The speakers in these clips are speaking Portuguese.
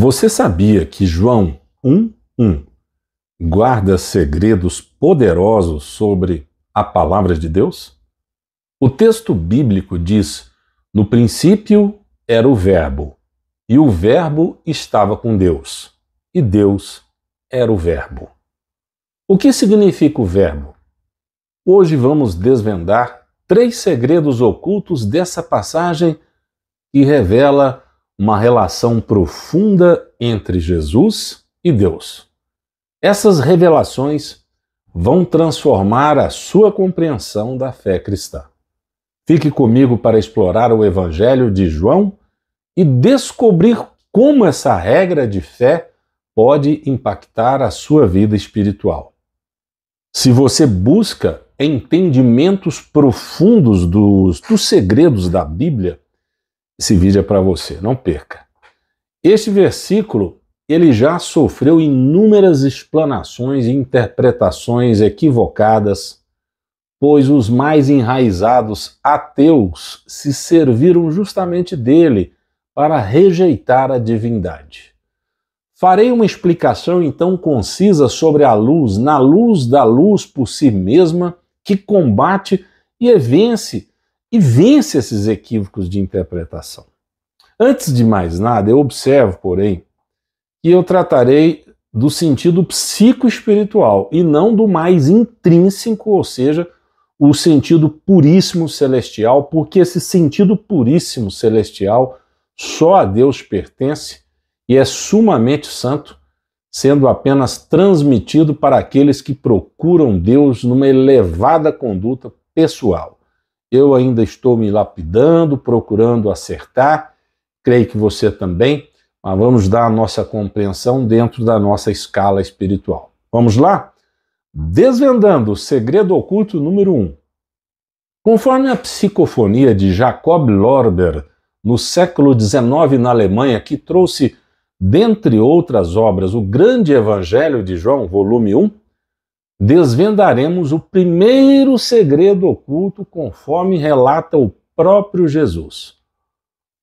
Você sabia que João 1:1 guarda segredos poderosos sobre a palavra de Deus? O texto bíblico diz: no princípio era o Verbo, e o Verbo estava com Deus, e Deus era o Verbo. O que significa o Verbo? Hoje vamos desvendar 3 segredos ocultos dessa passagem que revela uma relação profunda entre Jesus e Deus. Essas revelações vão transformar a sua compreensão da fé cristã. Fique comigo para explorar o Evangelho de João e descobrir como essa regra de fé pode impactar a sua vida espiritual. Se você busca entendimentos profundos dos segredos da Bíblia, esse vídeo é para você, não perca. Este versículo, ele já sofreu inúmeras explanações e interpretações equivocadas, pois os mais enraizados ateus se serviram justamente dele para rejeitar a divindade. Farei uma explicação então concisa sobre a luz, na luz da luz por si mesma, que combate e vence esses equívocos de interpretação. Antes de mais nada, eu observo, porém, que eu tratarei do sentido psicoespiritual e não do mais intrínseco, ou seja, o sentido puríssimo celestial, porque esse sentido puríssimo celestial só a Deus pertence e é sumamente santo, sendo apenas transmitido para aqueles que procuram Deus numa elevada conduta pessoal. Eu ainda estou me lapidando, procurando acertar, creio que você também, mas vamos dar a nossa compreensão dentro da nossa escala espiritual. Vamos lá? Desvendando o segredo oculto número 1. Conforme a psicofonia de Jacob Lorber, no século XIX na Alemanha, que trouxe, dentre outras obras, o Grande Evangelho de João, volume 1, desvendaremos o primeiro segredo oculto conforme relata o próprio Jesus.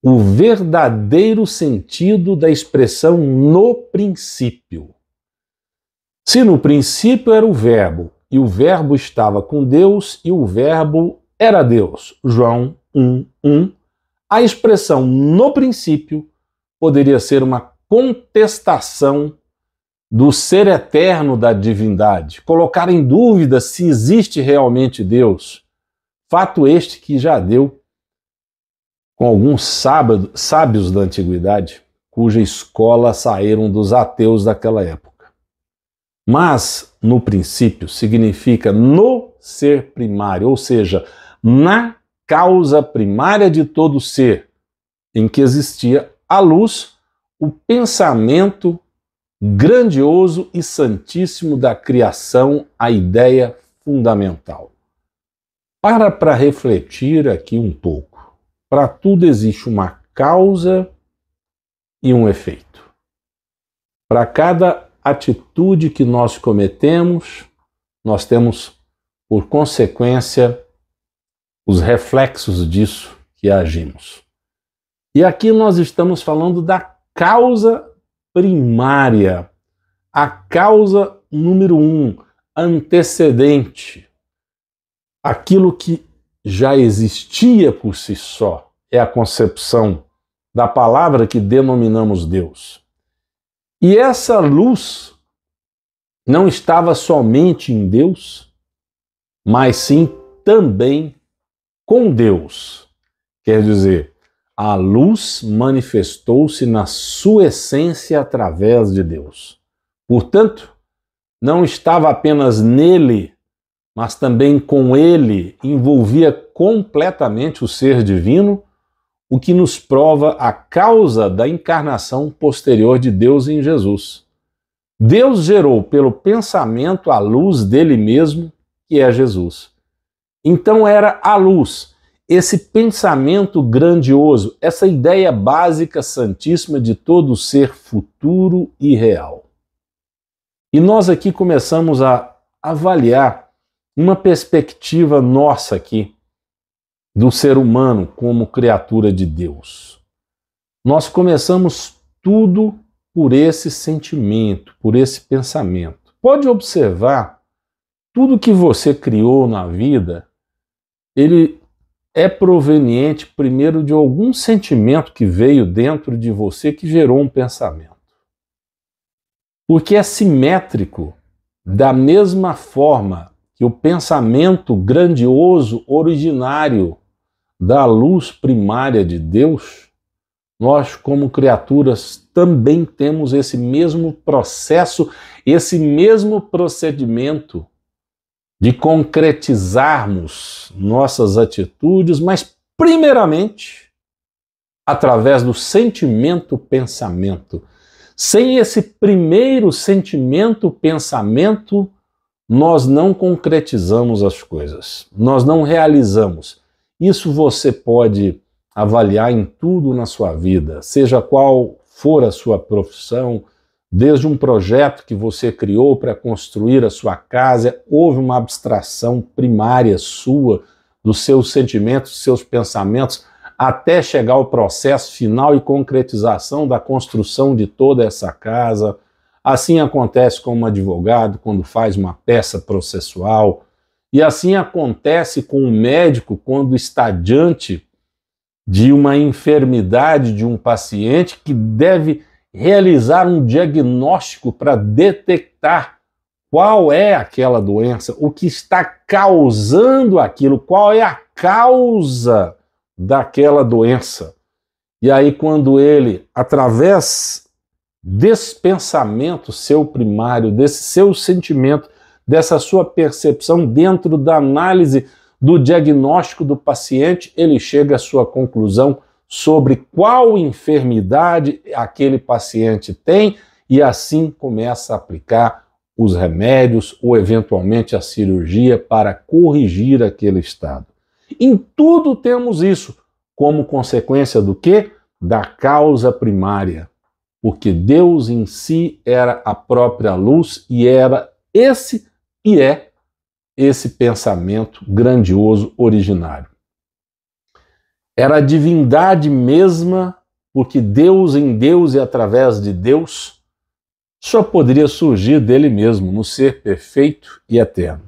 O verdadeiro sentido da expressão no princípio. Se no princípio era o Verbo, e o Verbo estava com Deus, e o Verbo era Deus, João 1:1, a expressão no princípio poderia ser uma contestação do ser eterno da divindade, colocar em dúvida se existe realmente Deus. Fato este que já deu com alguns sábios da antiguidade, cuja escola saíram dos ateus daquela época. Mas, no princípio, significa no ser primário, ou seja, na causa primária de todo ser, em que existia a luz, o pensamento grandioso e santíssimo da criação, a ideia fundamental. Para refletir aqui um pouco. Para tudo existe uma causa e um efeito. Para cada atitude que nós cometemos, nós temos, por consequência, os reflexos disso que agimos. E aqui nós estamos falando da causa primária, a causa número 1, antecedente, aquilo que já existia por si só, é a concepção da palavra que denominamos Deus. E essa luz não estava somente em Deus, mas sim também com Deus. Quer dizer, a luz manifestou-se na sua essência através de Deus. Portanto, não estava apenas nele, mas também com ele, envolvia completamente o ser divino, o que nos prova a causa da encarnação posterior de Deus em Jesus. Deus gerou pelo pensamento a luz dele mesmo, que é Jesus. Então era a luz, esse pensamento grandioso, essa ideia básica santíssima de todo ser futuro e real. E nós aqui começamos a avaliar uma perspectiva nossa aqui do ser humano como criatura de Deus. Nós começamos tudo por esse sentimento, por esse pensamento. Pode observar, tudo que você criou na vida, ele é proveniente primeiro de algum sentimento que veio dentro de você que gerou um pensamento. Porque é simétrico, da mesma forma que o pensamento grandioso, originário da luz primária de Deus, nós, como criaturas, também temos esse mesmo processo, esse mesmo procedimento de concretizarmos nossas atitudes, mas primeiramente através do sentimento-pensamento. Sem esse primeiro sentimento-pensamento, nós não concretizamos as coisas, nós não realizamos. Isso você pode avaliar em tudo na sua vida, seja qual for a sua profissão, desde um projeto que você criou para construir a sua casa, houve uma abstração primária sua, dos seus sentimentos, dos seus pensamentos, até chegar ao processo final e concretização da construção de toda essa casa. Assim acontece com um advogado quando faz uma peça processual, e assim acontece com um médico quando está diante de uma enfermidade de um paciente que deve realizar um diagnóstico para detectar qual é aquela doença, o que está causando aquilo, qual é a causa daquela doença. E aí, quando ele, através desse pensamento seu primário, desse seu sentimento, dessa sua percepção dentro da análise do diagnóstico do paciente, ele chega à sua conclusão sobre qual enfermidade aquele paciente tem e assim começa a aplicar os remédios ou eventualmente a cirurgia para corrigir aquele estado. Em tudo temos isso, como consequência do quê? Da causa primária, porque Deus em si era a própria luz e era esse e é esse pensamento grandioso originário. Era a divindade mesma, porque Deus em Deus e através de Deus só poderia surgir dele mesmo, no ser perfeito e eterno.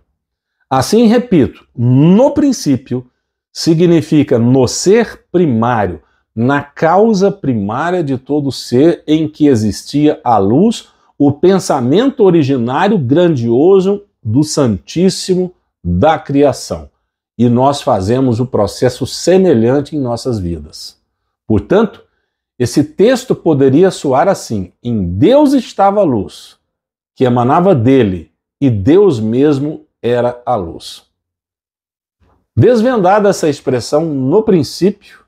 Assim, repito, no princípio significa no ser primário, na causa primária de todo ser em que existia a luz, o pensamento originário grandioso do Santíssimo da criação. E nós fazemos o processo semelhante em nossas vidas. Portanto, esse texto poderia soar assim: em Deus estava a luz, que emanava dele, e Deus mesmo era a luz. Desvendada essa expressão no princípio,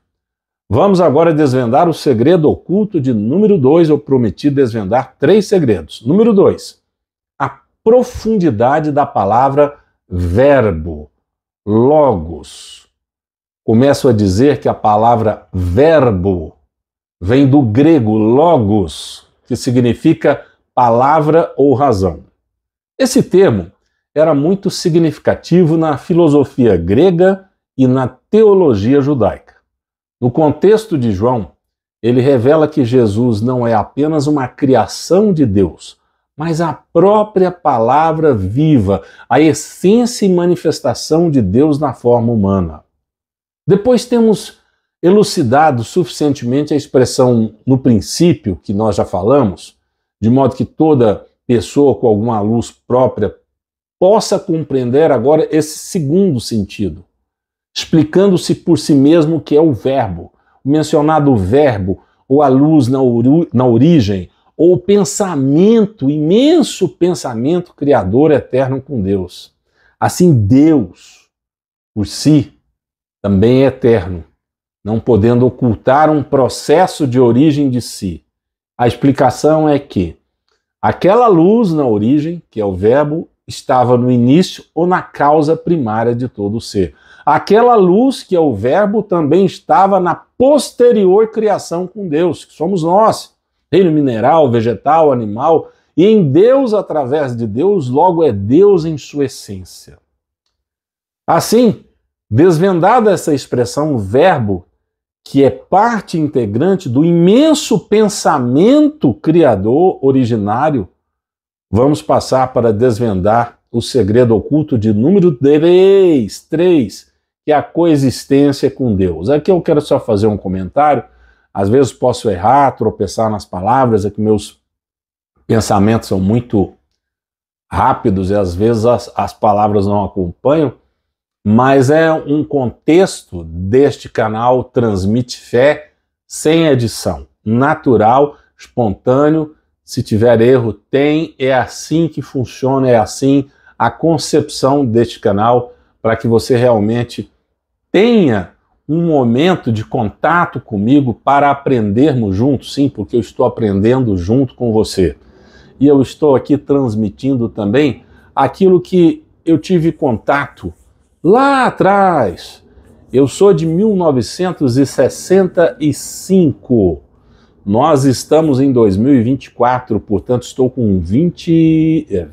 vamos agora desvendar o segredo oculto de número 2. Eu prometi desvendar 3 segredos. Número 2, a profundidade da palavra verbo. Logos. Começo a dizer que a palavra verbo vem do grego logos, que significa palavra ou razão. Esse termo era muito significativo na filosofia grega e na teologia judaica. No contexto de João, ele revela que Jesus não é apenas uma criação de Deus, mas a própria palavra viva, a essência e manifestação de Deus na forma humana. Depois temos elucidado suficientemente a expressão no princípio, que nós já falamos, de modo que toda pessoa com alguma luz própria possa compreender agora esse segundo sentido, explicando-se por si mesmo o que é o verbo, o mencionado verbo, ou a luz na origem, ou o pensamento, imenso pensamento criador eterno com Deus. Assim, Deus, por si, também é eterno, não podendo ocultar um processo de origem de si. A explicação é que aquela luz na origem, que é o verbo, estava no início ou na causa primária de todo o ser. Aquela luz, que é o verbo, também estava na posterior criação com Deus, que somos nós. Reino mineral, vegetal, animal, e em Deus, através de Deus, logo é Deus em sua essência. Assim, desvendada essa expressão verbo, que é parte integrante do imenso pensamento criador originário, vamos passar para desvendar o segredo oculto de número 3, que é a coexistência com Deus. Aqui eu quero só fazer um comentário, às vezes posso errar, tropeçar nas palavras, é que meus pensamentos são muito rápidos e às vezes as palavras não acompanham, mas é um contexto deste canal Transmite Fé sem edição, natural, espontâneo. Se tiver erro, tem, é assim que funciona, é assim a concepção deste canal, para que você realmente tenha um momento de contato comigo para aprendermos juntos, sim, porque eu estou aprendendo junto com você. E eu estou aqui transmitindo também aquilo que eu tive contato lá atrás. Eu sou de 1965. Nós estamos em 2024, portanto estou com 20,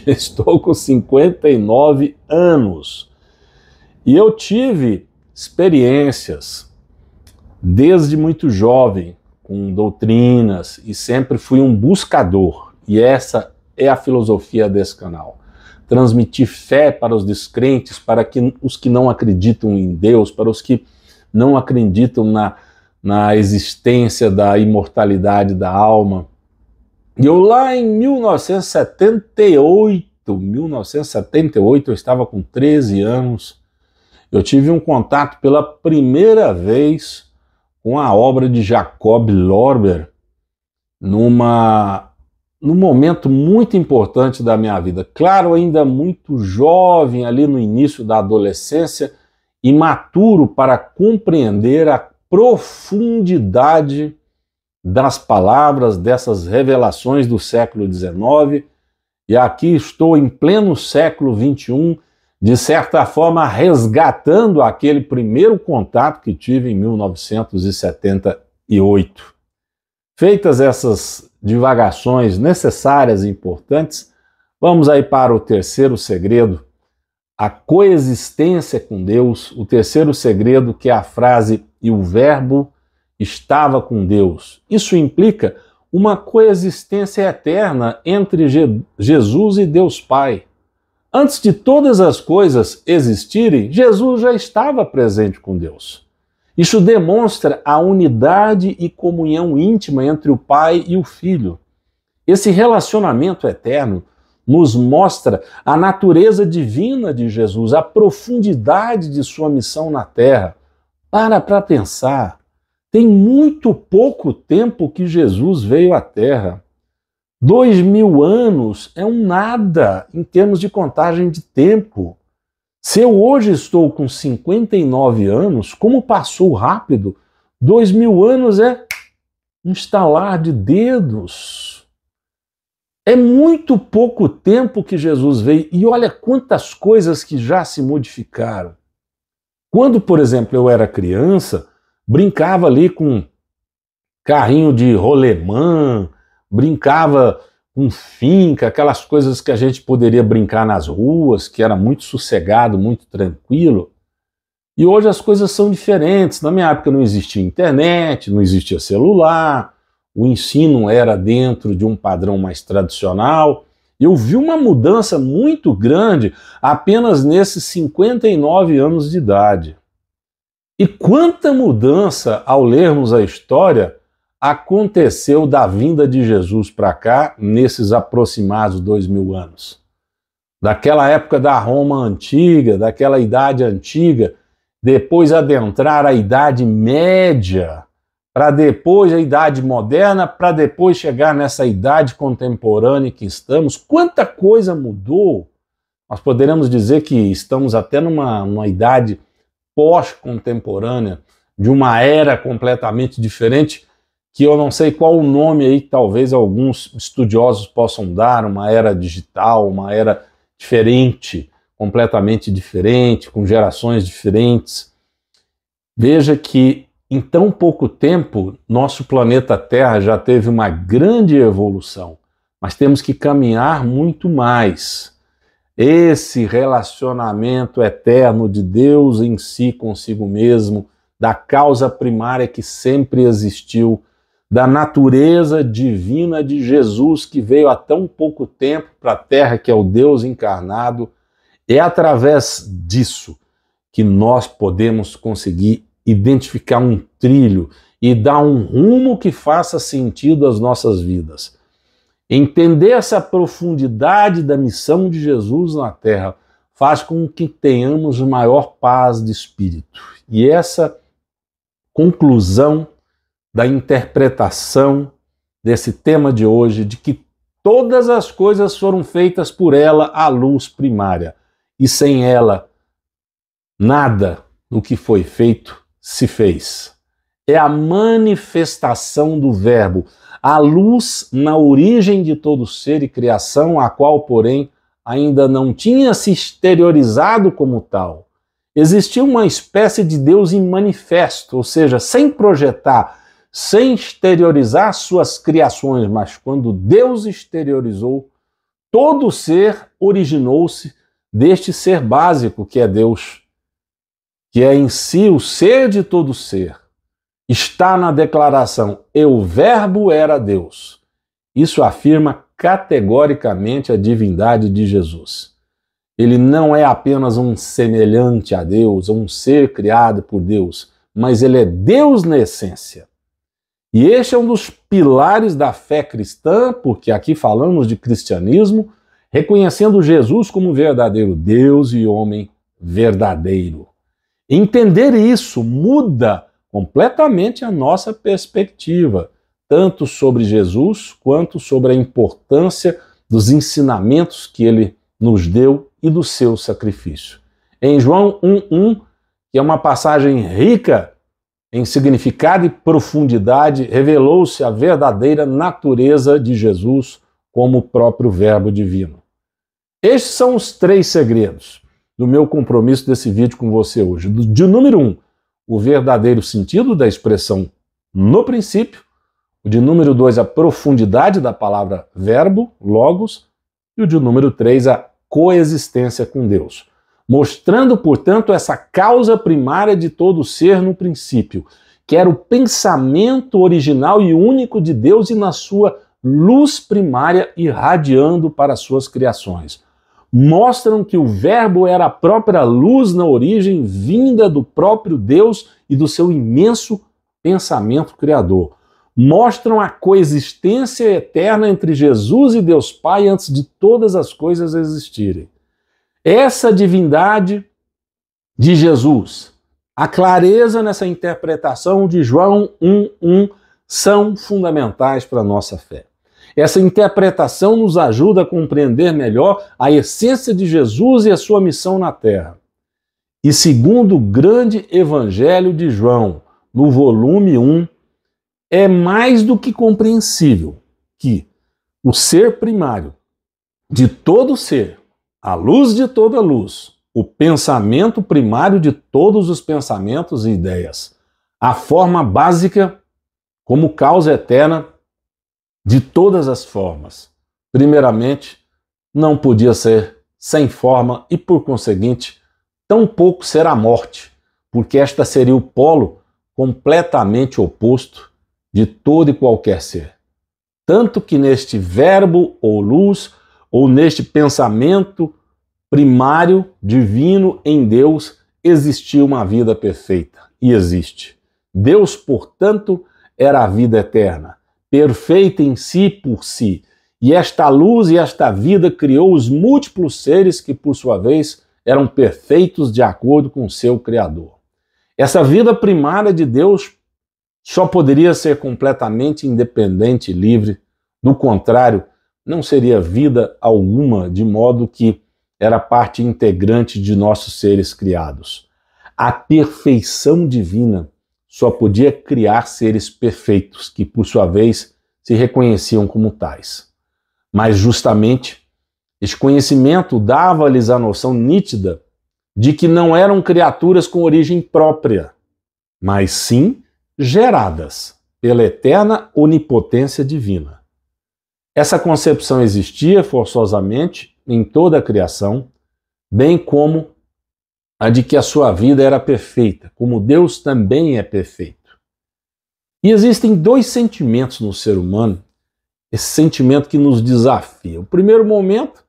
estou com 59 anos. E eu tive experiências desde muito jovem com doutrinas e sempre fui um buscador. E essa é a filosofia desse canal. Transmitir fé para os descrentes, para os que não acreditam em Deus, para os que não acreditam na existência da imortalidade da alma. E eu lá em 1978, eu estava com 13 anos, eu tive um contato pela primeira vez com a obra de Jacob Lorber, num momento muito importante da minha vida. Claro, ainda muito jovem, ali no início da adolescência, imaturo para compreender a profundidade das palavras, dessas revelações do século XIX, e aqui estou em pleno século XXI, de certa forma resgatando aquele primeiro contato que tive em 1978. Feitas essas divagações necessárias e importantes, vamos aí para o terceiro segredo, a coexistência com Deus. O terceiro segredo, que é a frase "e o verbo estava com Deus". Isso implica uma coexistência eterna entre Jesus e Deus Pai. Antes de todas as coisas existirem, Jesus já estava presente com Deus. Isso demonstra a unidade e comunhão íntima entre o Pai e o Filho. Esse relacionamento eterno nos mostra a natureza divina de Jesus, a profundidade de sua missão na Terra. Para pensar, tem muito pouco tempo que Jesus veio à Terra. 2000 anos é um nada em termos de contagem de tempo. Se eu hoje estou com 59 anos, como passou rápido, 2000 anos é um estalar de dedos. É muito pouco tempo que Jesus veio e olha quantas coisas que já se modificaram. Quando, por exemplo, eu era criança, brincava ali com carrinho de rolemã, brincava com finca, aquelas coisas que a gente poderia brincar nas ruas, que era muito sossegado, muito tranquilo. E hoje as coisas são diferentes. Na minha época não existia internet, não existia celular, o ensino era dentro de um padrão mais tradicional. Eu vi uma mudança muito grande apenas nesses 59 anos de idade. E quanta mudança, ao lermos a história, aconteceu da vinda de Jesus para cá nesses aproximados 2000 anos. Daquela época da Roma antiga, daquela idade antiga, depois adentrar a Idade Média, para depois a Idade Moderna, para depois chegar nessa idade contemporânea que estamos. Quanta coisa mudou! Nós poderemos dizer que estamos até numa idade pós-contemporânea, de uma era completamente diferente, que eu não sei qual o nome aí, que talvez alguns estudiosos possam dar, uma era digital, uma era diferente, completamente diferente, com gerações diferentes. Veja que em tão pouco tempo, nosso planeta Terra já teve uma grande evolução, mas temos que caminhar muito mais. Esse relacionamento eterno de Deus em si consigo mesmo da causa primária que sempre existiu, da natureza divina de Jesus que veio há tão pouco tempo para a Terra, que é o Deus encarnado. É através disso que nós podemos conseguir identificar um trilho e dar um rumo que faça sentido às nossas vidas. Entender essa profundidade da missão de Jesus na Terra faz com que tenhamos maior paz de espírito. E essa conclusão da interpretação desse tema de hoje, de que todas as coisas foram feitas por ela à luz primária, e sem ela, nada do que foi feito se fez. É a manifestação do Verbo, a luz na origem de todo ser e criação, a qual, porém, ainda não tinha se exteriorizado como tal. Existia uma espécie de Deus em manifesto, ou seja, sem projetar, sem exteriorizar suas criações, mas quando Deus exteriorizou, todo ser originou-se deste ser básico que é Deus, que é em si o ser de todo ser. Está na declaração, e o Verbo era Deus. Isso afirma categoricamente a divindade de Jesus. Ele não é apenas um semelhante a Deus, um ser criado por Deus, mas ele é Deus na essência. E este é um dos pilares da fé cristã, porque aqui falamos de cristianismo, reconhecendo Jesus como verdadeiro Deus e homem verdadeiro. Entender isso muda completamente a nossa perspectiva, tanto sobre Jesus quanto sobre a importância dos ensinamentos que ele nos deu e do seu sacrifício. Em João 1:1, que é uma passagem rica em significado e profundidade, revelou-se a verdadeira natureza de Jesus como o próprio Verbo divino. Estes são os 3 segredos do meu compromisso desse vídeo com você hoje. De número 1, o verdadeiro sentido da expressão no princípio. O de número 2, a profundidade da palavra verbo, logos. E o de número 3, a coexistência com Deus. Mostrando, portanto, essa causa primária de todo ser no princípio, que era o pensamento original e único de Deus e na sua luz primária irradiando para as suas criações. Mostram que o Verbo era a própria luz na origem, vinda do próprio Deus e do seu imenso pensamento criador. Mostram a coexistência eterna entre Jesus e Deus Pai antes de todas as coisas existirem. Essa divindade de Jesus, a clareza nessa interpretação de João 1:1 são fundamentais para a nossa fé. Essa interpretação nos ajuda a compreender melhor a essência de Jesus e a sua missão na Terra. E segundo o grande Evangelho de João, no volume 1, é mais do que compreensível que o ser primário de todo ser, a luz de toda luz, o pensamento primário de todos os pensamentos e ideias, a forma básica como causa eterna de todas as formas. Primeiramente, não podia ser sem forma e, por conseguinte, tampouco será a morte, porque esta seria o polo completamente oposto de todo e qualquer ser. Tanto que neste verbo ou luz, ou neste pensamento primário divino em Deus, existia uma vida perfeita, e existe. Deus, portanto, era a vida eterna, perfeita em si por si, e esta luz e esta vida criou os múltiplos seres que, por sua vez, eram perfeitos de acordo com o seu Criador. Essa vida primária de Deus só poderia ser completamente independente e livre, do contrário, não seria vida alguma, de modo que era parte integrante de nossos seres criados. A perfeição divina só podia criar seres perfeitos, que por sua vez se reconheciam como tais. Mas justamente, esse conhecimento dava-lhes a noção nítida de que não eram criaturas com origem própria, mas sim geradas pela eterna onipotência divina. Essa concepção existia forçosamente em toda a criação, bem como a de que a sua vida era perfeita, como Deus também é perfeito. E existem dois sentimentos no ser humano, esse sentimento que nos desafia. O primeiro momento,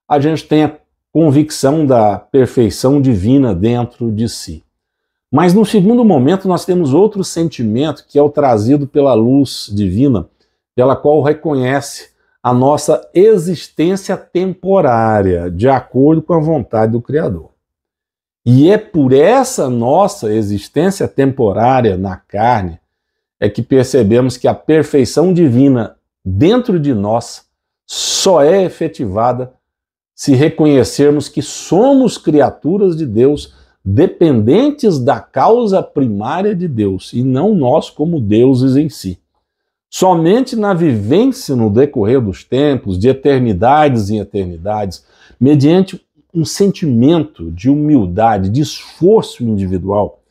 a gente tem a convicção da perfeição divina dentro de si. Mas no segundo momento, nós temos outro sentimento que é o trazido pela luz divina, pela qual reconhece a nossa existência temporária, de acordo com a vontade do Criador. E é por essa nossa existência temporária na carne é que percebemos que a perfeição divina dentro de nós só é efetivada se reconhecermos que somos criaturas de Deus, dependentes da causa primária de Deus, e não nós como deuses em si. Somente na vivência no decorrer dos tempos, de eternidades em eternidades, mediante um sentimento de humildade, de esforço individual,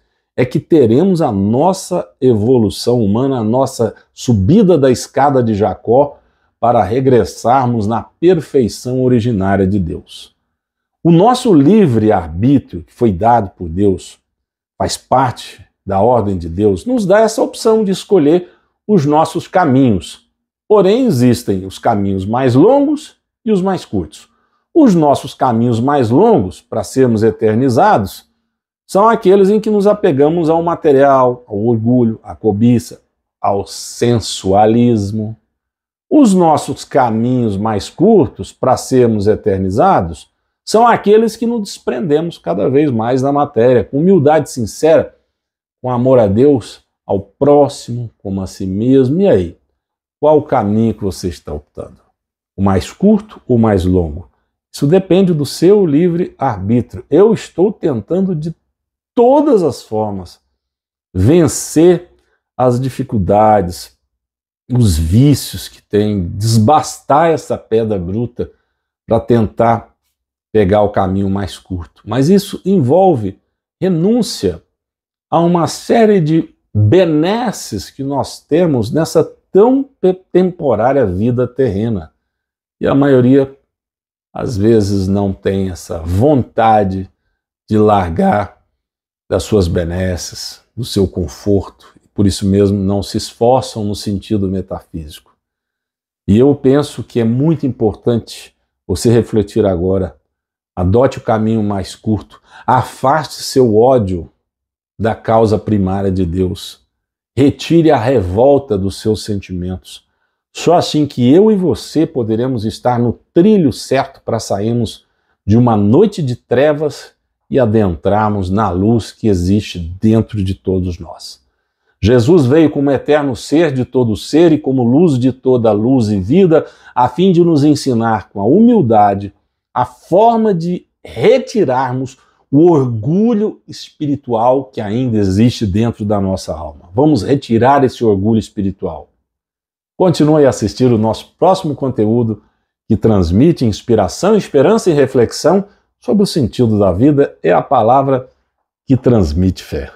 é que teremos a nossa evolução humana, a nossa subida da escada de Jacó para regressarmos na perfeição originária de Deus. O nosso livre-arbítrio, que foi dado por Deus, faz parte da ordem de Deus, nos dá essa opção de escolher os nossos caminhos. Porém, existem os caminhos mais longos e os mais curtos. Os nossos caminhos mais longos, para sermos eternizados, são aqueles em que nos apegamos ao material, ao orgulho, à cobiça, ao sensualismo. Os nossos caminhos mais curtos, para sermos eternizados, são aqueles que nos desprendemos cada vez mais da matéria, com humildade sincera, com amor a Deus, ao próximo, como a si mesmo. E aí, qual o caminho que você está optando? O mais curto ou o mais longo? Isso depende do seu livre-arbítrio. Eu estou tentando de todas as formas vencer as dificuldades, os vícios que tem, desbastar essa pedra bruta para tentar pegar o caminho mais curto. Mas isso envolve renúncia a uma série de benesses que nós temos nessa tão temporária vida terrena. E a maioria, às vezes, não tem essa vontade de largar das suas benesses, do seu conforto. Por isso mesmo não se esforçam no sentido metafísico. E eu penso que é muito importante você refletir agora. Adote o caminho mais curto. Afaste seu ódio da causa primária de Deus. Retire a revolta dos seus sentimentos. Só assim que eu e você poderemos estar no trilho certo para sairmos de uma noite de trevas e adentrarmos na luz que existe dentro de todos nós. Jesus veio como eterno ser de todo ser e como luz de toda luz e vida, a fim de nos ensinar com a humildade a forma de retirarmos o orgulho espiritual que ainda existe dentro da nossa alma. Vamos retirar esse orgulho espiritual. Continue a assistir o nosso próximo conteúdo que transmite inspiração, esperança e reflexão sobre o sentido da vida. É a palavra que transmite fé.